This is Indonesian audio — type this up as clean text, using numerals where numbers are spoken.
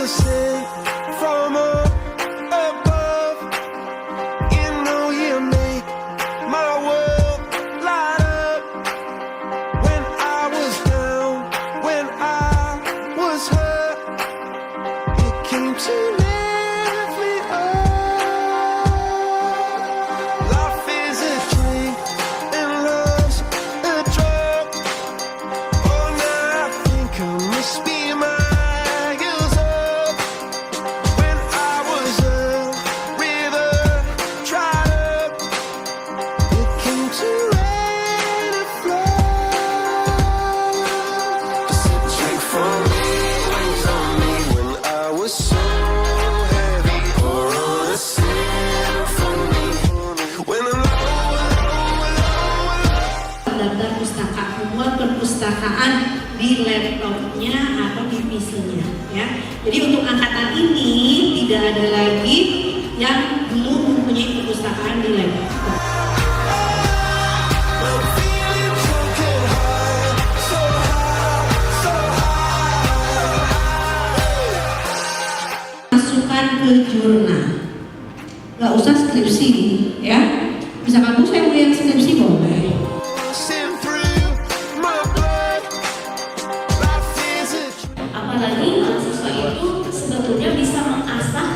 was sent from up above. You know you make my world light up. When I was down, when I was hurt, you came to lift me up. Life is a drink and love's a drug. Oh, now I think I must be miles up. When I was a river dried up, it came to rain and flood. Just a drink from me, wings on me when I was so heavy. Pour on a symphony when I'm low, low, low, low. Daftar pustaka, membuat perpustakaan di laptopnya atau di PC-nya ya. Jadi untuk angkatan ini tidak ada lagi yang belum mempunyai perpustakaan di laptop. I'm feeling drunk and high, so high, so high. Masukkan ke jurnal, nggak usah skripsi ya. Misalkan Bu saya mau yang skripsi boleh. Coursing through my blood. Life is a Apalagi mahasiswa itu sebetulnya bisa mengasah